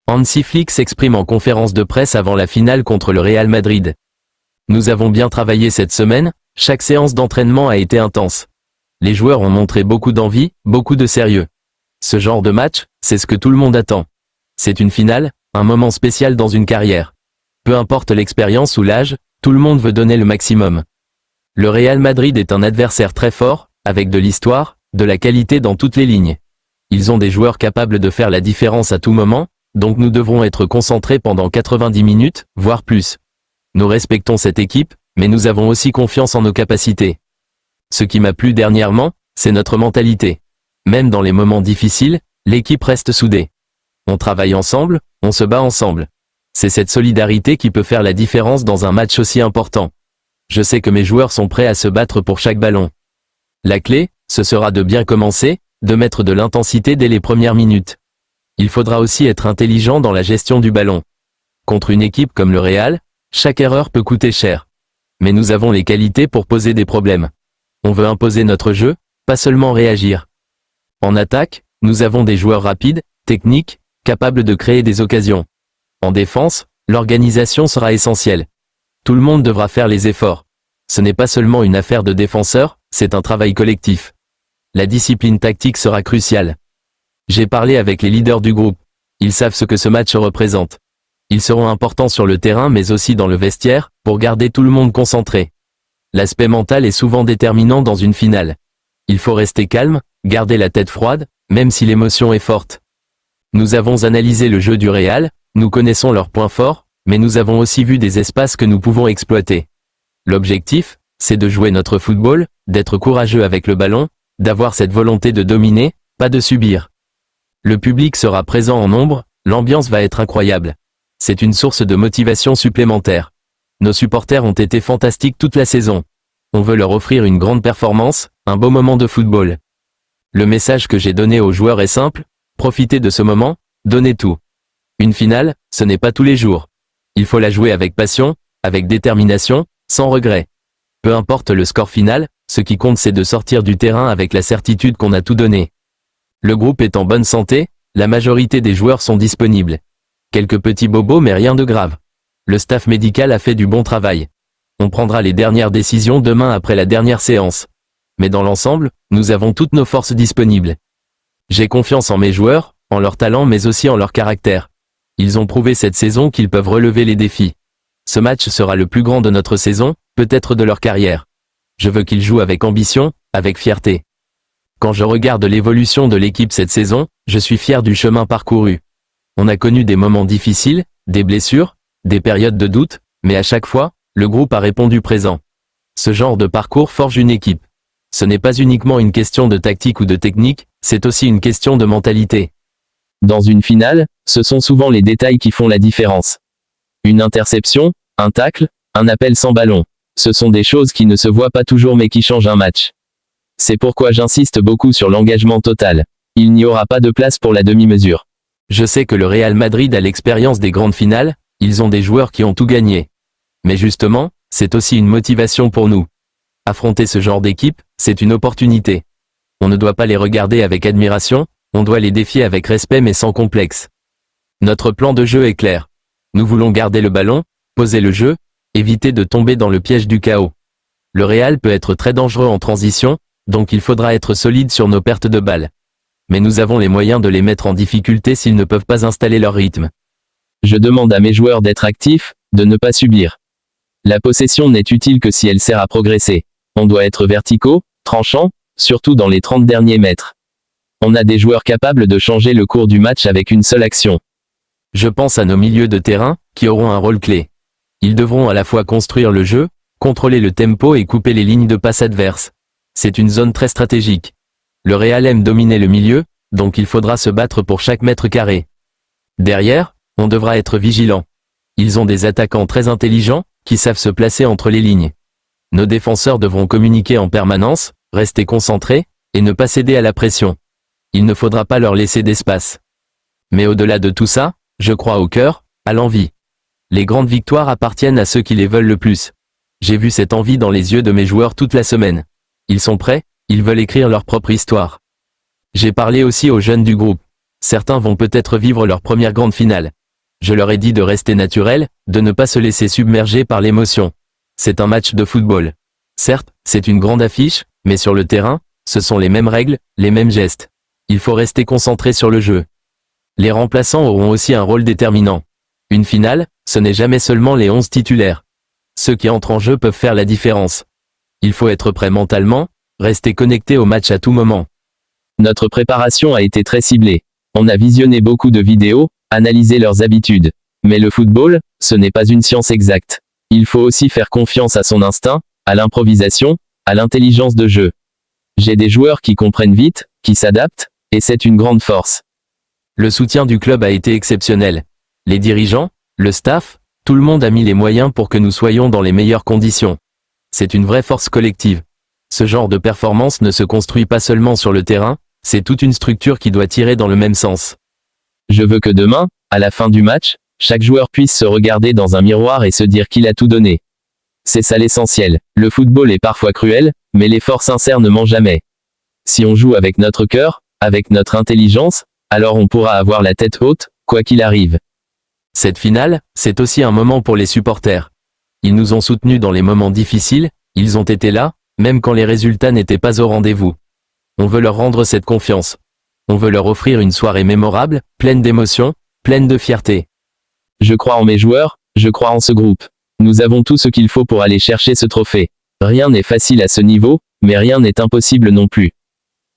Hansi Flick s'exprime en conférence de presse avant la finale contre le Real Madrid. Nous avons bien travaillé cette semaine, chaque séance d'entraînement a été intense. Les joueurs ont montré beaucoup d'envie, beaucoup de sérieux. Ce genre de match, c'est ce que tout le monde attend. C'est une finale, un moment spécial dans une carrière. Peu importe l'expérience ou l'âge, tout le monde veut donner le maximum. Le Real Madrid est un adversaire très fort, avec de l'histoire, de la qualité dans toutes les lignes. Ils ont des joueurs capables de faire la différence à tout moment, donc nous devrons être concentrés pendant 90 minutes, voire plus. Nous respectons cette équipe, mais nous avons aussi confiance en nos capacités. Ce qui m'a plu dernièrement, c'est notre mentalité. Même dans les moments difficiles, l'équipe reste soudée. On travaille ensemble, on se bat ensemble. C'est cette solidarité qui peut faire la différence dans un match aussi important. Je sais que mes joueurs sont prêts à se battre pour chaque ballon. La clé, ce sera de bien commencer, de mettre de l'intensité dès les premières minutes. Il faudra aussi être intelligent dans la gestion du ballon. Contre une équipe comme le Real, chaque erreur peut coûter cher. Mais nous avons les qualités pour poser des problèmes. On veut imposer notre jeu, pas seulement réagir. En attaque, nous avons des joueurs rapides, techniques, capables de créer des occasions. En défense, l'organisation sera essentielle. Tout le monde devra faire les efforts. Ce n'est pas seulement une affaire de défenseurs, c'est un travail collectif. La discipline tactique sera cruciale. J'ai parlé avec les leaders du groupe. Ils savent ce que ce match représente. Ils seront importants sur le terrain mais aussi dans le vestiaire, pour garder tout le monde concentré. L'aspect mental est souvent déterminant dans une finale. Il faut rester calme, garder la tête froide, même si l'émotion est forte. Nous avons analysé le jeu du Real, nous connaissons leurs points forts, mais nous avons aussi vu des espaces que nous pouvons exploiter. L'objectif, c'est de jouer notre football, d'être courageux avec le ballon, d'avoir cette volonté de dominer, pas de subir. Le public sera présent en nombre, l'ambiance va être incroyable. C'est une source de motivation supplémentaire. Nos supporters ont été fantastiques toute la saison. On veut leur offrir une grande performance, un beau moment de football. Le message que j'ai donné aux joueurs est simple, profitez de ce moment, donnez tout. Une finale, ce n'est pas tous les jours. Il faut la jouer avec passion, avec détermination, sans regret. Peu importe le score final, ce qui compte c'est de sortir du terrain avec la certitude qu'on a tout donné. Le groupe est en bonne santé, la majorité des joueurs sont disponibles. Quelques petits bobos mais rien de grave. Le staff médical a fait du bon travail. On prendra les dernières décisions demain après la dernière séance. Mais dans l'ensemble, nous avons toutes nos forces disponibles. J'ai confiance en mes joueurs, en leur talent mais aussi en leur caractère. Ils ont prouvé cette saison qu'ils peuvent relever les défis. Ce match sera le plus grand de notre saison, peut-être de leur carrière. Je veux qu'ils jouent avec ambition, avec fierté. Quand je regarde l'évolution de l'équipe cette saison, je suis fier du chemin parcouru. On a connu des moments difficiles, des blessures, des périodes de doute, mais à chaque fois, le groupe a répondu présent. Ce genre de parcours forge une équipe. Ce n'est pas uniquement une question de tactique ou de technique, c'est aussi une question de mentalité. Dans une finale, ce sont souvent les détails qui font la différence. Une interception, un tacle, un appel sans ballon. Ce sont des choses qui ne se voient pas toujours mais qui changent un match. C'est pourquoi j'insiste beaucoup sur l'engagement total. Il n'y aura pas de place pour la demi-mesure. Je sais que le Real Madrid a l'expérience des grandes finales, ils ont des joueurs qui ont tout gagné. Mais justement, c'est aussi une motivation pour nous. Affronter ce genre d'équipe, c'est une opportunité. On ne doit pas les regarder avec admiration, on doit les défier avec respect mais sans complexe. Notre plan de jeu est clair. Nous voulons garder le ballon, poser le jeu, éviter de tomber dans le piège du chaos. Le Real peut être très dangereux en transition, donc il faudra être solide sur nos pertes de balles. Mais nous avons les moyens de les mettre en difficulté s'ils ne peuvent pas installer leur rythme. Je demande à mes joueurs d'être actifs, de ne pas subir. La possession n'est utile que si elle sert à progresser. On doit être verticaux, tranchants, surtout dans les 30 derniers mètres. On a des joueurs capables de changer le cours du match avec une seule action. Je pense à nos milieux de terrain, qui auront un rôle clé. Ils devront à la fois construire le jeu, contrôler le tempo et couper les lignes de passe adverses. C'est une zone très stratégique. Le Real aime dominer le milieu, donc il faudra se battre pour chaque mètre carré. Derrière, on devra être vigilant. Ils ont des attaquants très intelligents, qui savent se placer entre les lignes. Nos défenseurs devront communiquer en permanence, rester concentrés, et ne pas céder à la pression. Il ne faudra pas leur laisser d'espace. Mais au-delà de tout ça, je crois au cœur, à l'envie. Les grandes victoires appartiennent à ceux qui les veulent le plus. J'ai vu cette envie dans les yeux de mes joueurs toute la semaine. Ils sont prêts, ils veulent écrire leur propre histoire. J'ai parlé aussi aux jeunes du groupe. Certains vont peut-être vivre leur première grande finale. Je leur ai dit de rester naturel, de ne pas se laisser submerger par l'émotion. C'est un match de football. Certes, c'est une grande affiche, mais sur le terrain, ce sont les mêmes règles, les mêmes gestes. Il faut rester concentré sur le jeu. Les remplaçants auront aussi un rôle déterminant. Une finale, ce n'est jamais seulement les 11 titulaires. Ceux qui entrent en jeu peuvent faire la différence. Il faut être prêt mentalement, rester connecté au match à tout moment. Notre préparation a été très ciblée. On a visionné beaucoup de vidéos, analysé leurs habitudes. Mais le football, ce n'est pas une science exacte. Il faut aussi faire confiance à son instinct, à l'improvisation, à l'intelligence de jeu. J'ai des joueurs qui comprennent vite, qui s'adaptent, et c'est une grande force. Le soutien du club a été exceptionnel. Les dirigeants, le staff, tout le monde a mis les moyens pour que nous soyons dans les meilleures conditions. C'est une vraie force collective. Ce genre de performance ne se construit pas seulement sur le terrain, c'est toute une structure qui doit tirer dans le même sens. Je veux que demain, à la fin du match, chaque joueur puisse se regarder dans un miroir et se dire qu'il a tout donné. C'est ça l'essentiel. Le football est parfois cruel, mais l'effort sincère ne ment jamais. Si on joue avec notre cœur, avec notre intelligence, alors on pourra avoir la tête haute, quoi qu'il arrive. Cette finale, c'est aussi un moment pour les supporters. Ils nous ont soutenus dans les moments difficiles, ils ont été là, même quand les résultats n'étaient pas au rendez-vous. On veut leur rendre cette confiance. On veut leur offrir une soirée mémorable, pleine d'émotions, pleine de fierté. Je crois en mes joueurs, je crois en ce groupe. Nous avons tout ce qu'il faut pour aller chercher ce trophée. Rien n'est facile à ce niveau, mais rien n'est impossible non plus.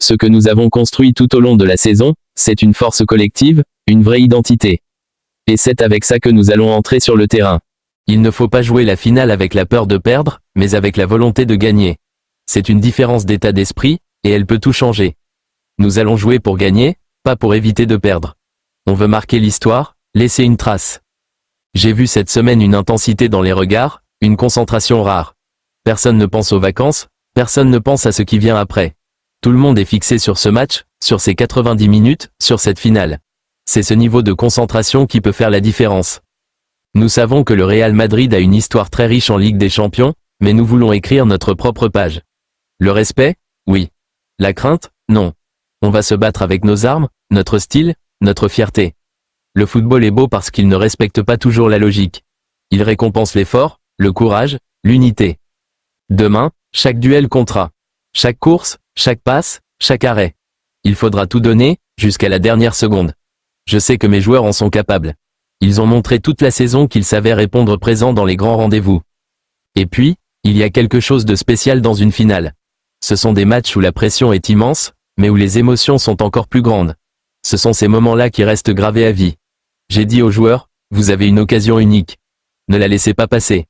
Ce que nous avons construit tout au long de la saison, c'est une force collective, une vraie identité. Et c'est avec ça que nous allons entrer sur le terrain. Il ne faut pas jouer la finale avec la peur de perdre, mais avec la volonté de gagner. C'est une différence d'état d'esprit, et elle peut tout changer. Nous allons jouer pour gagner, pas pour éviter de perdre. On veut marquer l'histoire, laisser une trace. J'ai vu cette semaine une intensité dans les regards, une concentration rare. Personne ne pense aux vacances, personne ne pense à ce qui vient après. Tout le monde est fixé sur ce match, sur ces 90 minutes, sur cette finale. C'est ce niveau de concentration qui peut faire la différence. Nous savons que le Real Madrid a une histoire très riche en Ligue des Champions, mais nous voulons écrire notre propre page. Le respect? Oui. La crainte? Non. On va se battre avec nos armes, notre style, notre fierté. Le football est beau parce qu'il ne respecte pas toujours la logique. Il récompense l'effort, le courage, l'unité. Demain, chaque duel comptera. Chaque course, chaque passe, chaque arrêt. Il faudra tout donner, jusqu'à la dernière seconde. Je sais que mes joueurs en sont capables. Ils ont montré toute la saison qu'ils savaient répondre présent dans les grands rendez-vous. Et puis, il y a quelque chose de spécial dans une finale. Ce sont des matchs où la pression est immense, mais où les émotions sont encore plus grandes. Ce sont ces moments-là qui restent gravés à vie. J'ai dit aux joueurs, vous avez une occasion unique. Ne la laissez pas passer.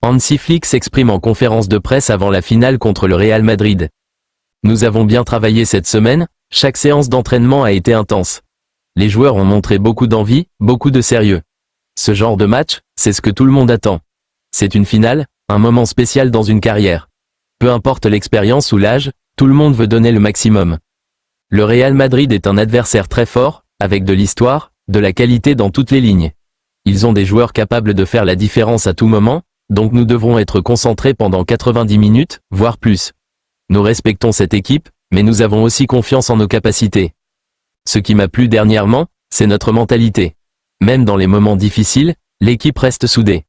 Hansi Flick s'exprime en conférence de presse avant la finale contre le Real Madrid. Nous avons bien travaillé cette semaine, chaque séance d'entraînement a été intense. Les joueurs ont montré beaucoup d'envie, beaucoup de sérieux. Ce genre de match, c'est ce que tout le monde attend. C'est une finale, un moment spécial dans une carrière. Peu importe l'expérience ou l'âge, tout le monde veut donner le maximum. Le Real Madrid est un adversaire très fort, avec de l'histoire, de la qualité dans toutes les lignes. Ils ont des joueurs capables de faire la différence à tout moment, donc nous devrons être concentrés pendant 90 minutes, voire plus. Nous respectons cette équipe, mais nous avons aussi confiance en nos capacités. Ce qui m'a plu dernièrement, c'est notre mentalité. Même dans les moments difficiles, l'équipe reste soudée.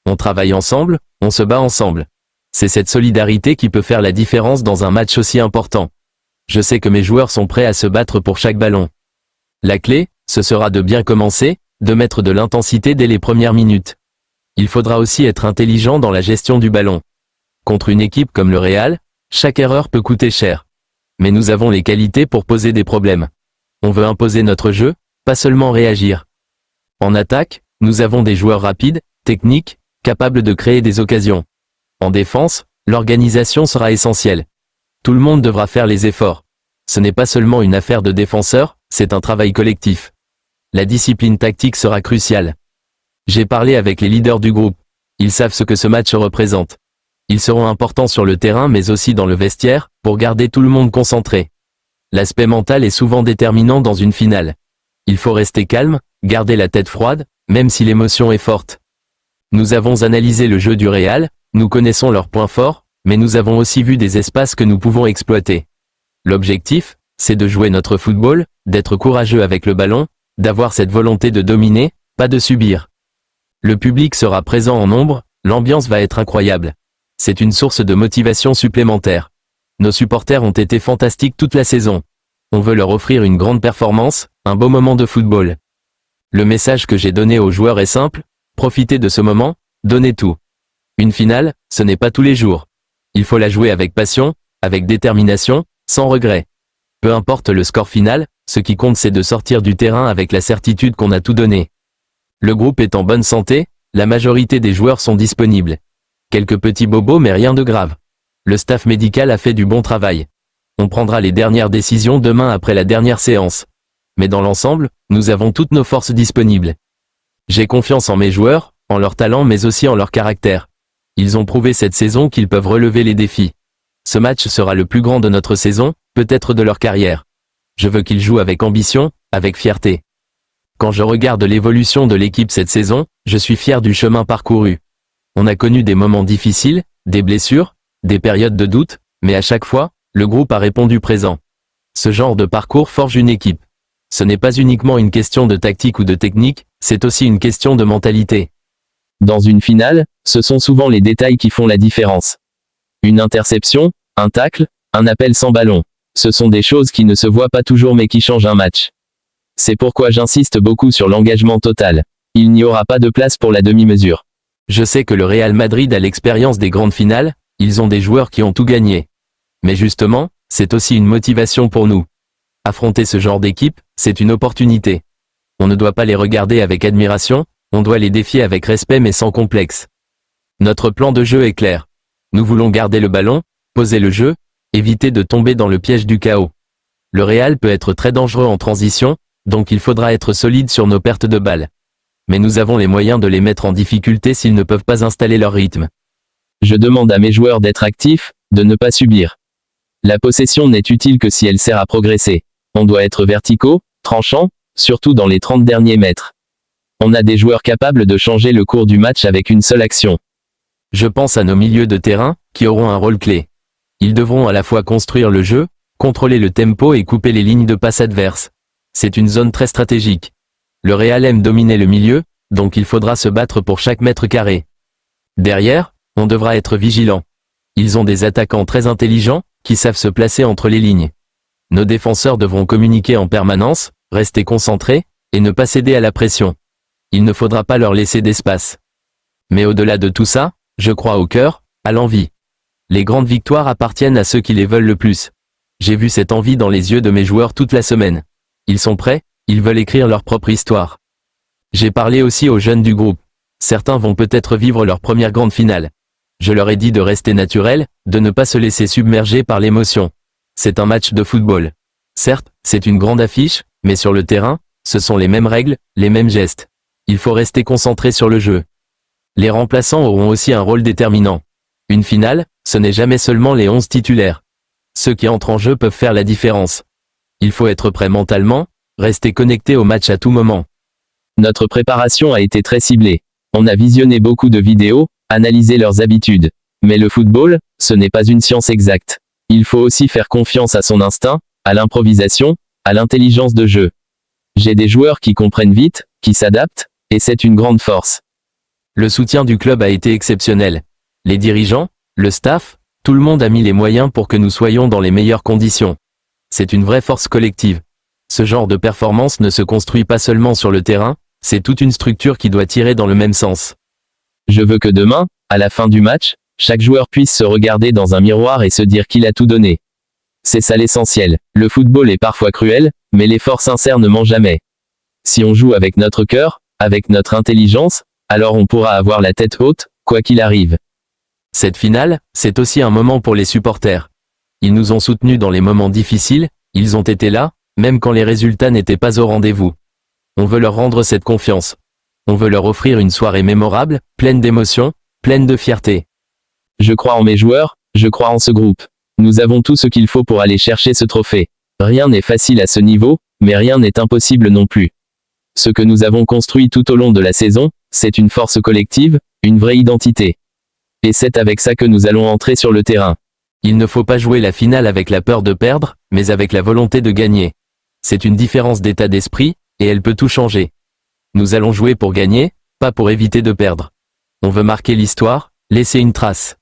On travaille ensemble, on se bat ensemble. C'est cette solidarité qui peut faire la différence dans un match aussi important. Je sais que mes joueurs sont prêts à se battre pour chaque ballon. La clé, ce sera de bien commencer, de mettre de l'intensité dès les premières minutes. Il faudra aussi être intelligent dans la gestion du ballon. Contre une équipe comme le Real, chaque erreur peut coûter cher. Mais nous avons les qualités pour poser des problèmes. On veut imposer notre jeu, pas seulement réagir. En attaque, nous avons des joueurs rapides, techniques, capables de créer des occasions. En défense, l'organisation sera essentielle. Tout le monde devra faire les efforts. Ce n'est pas seulement une affaire de défenseurs, c'est un travail collectif. La discipline tactique sera cruciale. J'ai parlé avec les leaders du groupe. Ils savent ce que ce match représente. Ils seront importants sur le terrain mais aussi dans le vestiaire, pour garder tout le monde concentré. L'aspect mental est souvent déterminant dans une finale. Il faut rester calme, garder la tête froide, même si l'émotion est forte. Nous avons analysé le jeu du Real, nous connaissons leurs points forts, mais nous avons aussi vu des espaces que nous pouvons exploiter. L'objectif, c'est de jouer notre football, d'être courageux avec le ballon, d'avoir cette volonté de dominer, pas de subir. Le public sera présent en nombre, l'ambiance va être incroyable. C'est une source de motivation supplémentaire. Nos supporters ont été fantastiques toute la saison. On veut leur offrir une grande performance, un beau moment de football. Le message que j'ai donné aux joueurs est simple, profitez de ce moment, donnez tout. Une finale, ce n'est pas tous les jours. Il faut la jouer avec passion, avec détermination, sans regret. Peu importe le score final, ce qui compte c'est de sortir du terrain avec la certitude qu'on a tout donné. Le groupe est en bonne santé, la majorité des joueurs sont disponibles. Quelques petits bobos mais rien de grave. Le staff médical a fait du bon travail. On prendra les dernières décisions demain après la dernière séance. Mais dans l'ensemble, nous avons toutes nos forces disponibles. J'ai confiance en mes joueurs, en leur talent mais aussi en leur caractère. Ils ont prouvé cette saison qu'ils peuvent relever les défis. Ce match sera le plus grand de notre saison, peut-être de leur carrière. Je veux qu'ils jouent avec ambition, avec fierté. Quand je regarde l'évolution de l'équipe cette saison, je suis fier du chemin parcouru. On a connu des moments difficiles, des blessures, des périodes de doute, mais à chaque fois, le groupe a répondu présent. Ce genre de parcours forge une équipe. Ce n'est pas uniquement une question de tactique ou de technique, c'est aussi une question de mentalité. Dans une finale, ce sont souvent les détails qui font la différence. Une interception, un tacle, un appel sans ballon. Ce sont des choses qui ne se voient pas toujours mais qui changent un match. C'est pourquoi j'insiste beaucoup sur l'engagement total. Il n'y aura pas de place pour la demi-mesure. Je sais que le Real Madrid a l'expérience des grandes finales, ils ont des joueurs qui ont tout gagné. Mais justement, c'est aussi une motivation pour nous. Affronter ce genre d'équipe, c'est une opportunité. On ne doit pas les regarder avec admiration, on doit les défier avec respect mais sans complexe. Notre plan de jeu est clair. Nous voulons garder le ballon, poser le jeu, éviter de tomber dans le piège du chaos. Le Real peut être très dangereux en transition, donc il faudra être solide sur nos pertes de balles. Mais nous avons les moyens de les mettre en difficulté s'ils ne peuvent pas installer leur rythme. Je demande à mes joueurs d'être actifs, de ne pas subir. La possession n'est utile que si elle sert à progresser. On doit être verticaux, tranchants, surtout dans les 30 derniers mètres. On a des joueurs capables de changer le cours du match avec une seule action. Je pense à nos milieux de terrain, qui auront un rôle clé. Ils devront à la fois construire le jeu, contrôler le tempo et couper les lignes de passe adverses. C'est une zone très stratégique. Le Real aime dominer le milieu, donc il faudra se battre pour chaque mètre carré. Derrière, on devra être vigilant. Ils ont des attaquants très intelligents, qui savent se placer entre les lignes. Nos défenseurs devront communiquer en permanence, rester concentrés, et ne pas céder à la pression. Il ne faudra pas leur laisser d'espace. Mais au-delà de tout ça, je crois au cœur, à l'envie. Les grandes victoires appartiennent à ceux qui les veulent le plus. J'ai vu cette envie dans les yeux de mes joueurs toute la semaine. Ils sont prêts, ils veulent écrire leur propre histoire. J'ai parlé aussi aux jeunes du groupe. Certains vont peut-être vivre leur première grande finale. Je leur ai dit de rester naturel, de ne pas se laisser submerger par l'émotion. C'est un match de football. Certes, c'est une grande affiche, mais sur le terrain, ce sont les mêmes règles, les mêmes gestes. Il faut rester concentré sur le jeu. Les remplaçants auront aussi un rôle déterminant. Une finale, ce n'est jamais seulement les 11 titulaires. Ceux qui entrent en jeu peuvent faire la différence. Il faut être prêt mentalement, rester connecté au match à tout moment. Notre préparation a été très ciblée. On a visionné beaucoup de vidéos, analysé leurs habitudes. Mais le football, ce n'est pas une science exacte. Il faut aussi faire confiance à son instinct, à l'improvisation, à l'intelligence de jeu. J'ai des joueurs qui comprennent vite, qui s'adaptent, et c'est une grande force. Le soutien du club a été exceptionnel. Les dirigeants, le staff, tout le monde a mis les moyens pour que nous soyons dans les meilleures conditions. C'est une vraie force collective. Ce genre de performance ne se construit pas seulement sur le terrain, c'est toute une structure qui doit tirer dans le même sens. Je veux que demain, à la fin du match, chaque joueur puisse se regarder dans un miroir et se dire qu'il a tout donné. C'est ça l'essentiel. Le football est parfois cruel, mais l'effort sincère ne ment jamais. Si on joue avec notre cœur, avec notre intelligence, alors on pourra avoir la tête haute, quoi qu'il arrive. Cette finale, c'est aussi un moment pour les supporters. Ils nous ont soutenus dans les moments difficiles, ils ont été là, même quand les résultats n'étaient pas au rendez-vous. On veut leur rendre cette confiance. On veut leur offrir une soirée mémorable, pleine d'émotions, pleine de fierté. Je crois en mes joueurs, je crois en ce groupe. Nous avons tout ce qu'il faut pour aller chercher ce trophée. Rien n'est facile à ce niveau, mais rien n'est impossible non plus. Ce que nous avons construit tout au long de la saison, c'est une force collective, une vraie identité. Et c'est avec ça que nous allons entrer sur le terrain. Il ne faut pas jouer la finale avec la peur de perdre, mais avec la volonté de gagner. C'est une différence d'état d'esprit, et elle peut tout changer. Nous allons jouer pour gagner, pas pour éviter de perdre. On veut marquer l'histoire, laisser une trace.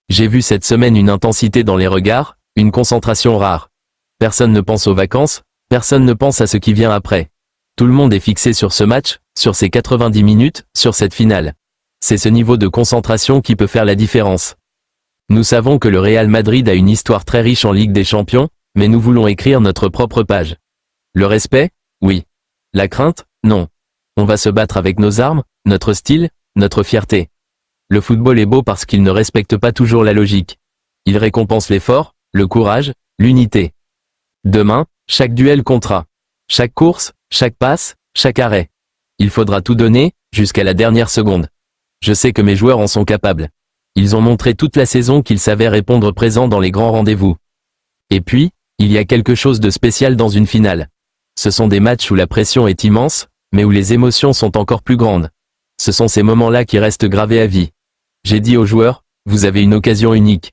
J'ai vu cette semaine une intensité dans les regards, une concentration rare. Personne ne pense aux vacances, personne ne pense à ce qui vient après. Tout le monde est fixé sur ce match, sur ces 90 minutes, sur cette finale. C'est ce niveau de concentration qui peut faire la différence. Nous savons que le Real Madrid a une histoire très riche en Ligue des Champions, mais nous voulons écrire notre propre page. Le respect? Oui. La crainte? Non. On va se battre avec nos armes, notre style, notre fierté. Le football est beau parce qu'il ne respecte pas toujours la logique. Il récompense l'effort, le courage, l'unité. Demain, chaque duel comptera. Chaque course, chaque passe, chaque arrêt. Il faudra tout donner, jusqu'à la dernière seconde. Je sais que mes joueurs en sont capables. Ils ont montré toute la saison qu'ils savaient répondre présent dans les grands rendez-vous. Et puis, il y a quelque chose de spécial dans une finale. Ce sont des matchs où la pression est immense, mais où les émotions sont encore plus grandes. Ce sont ces moments-là qui restent gravés à vie. J'ai dit aux joueurs, vous avez une occasion unique.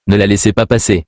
Ne la laissez pas passer.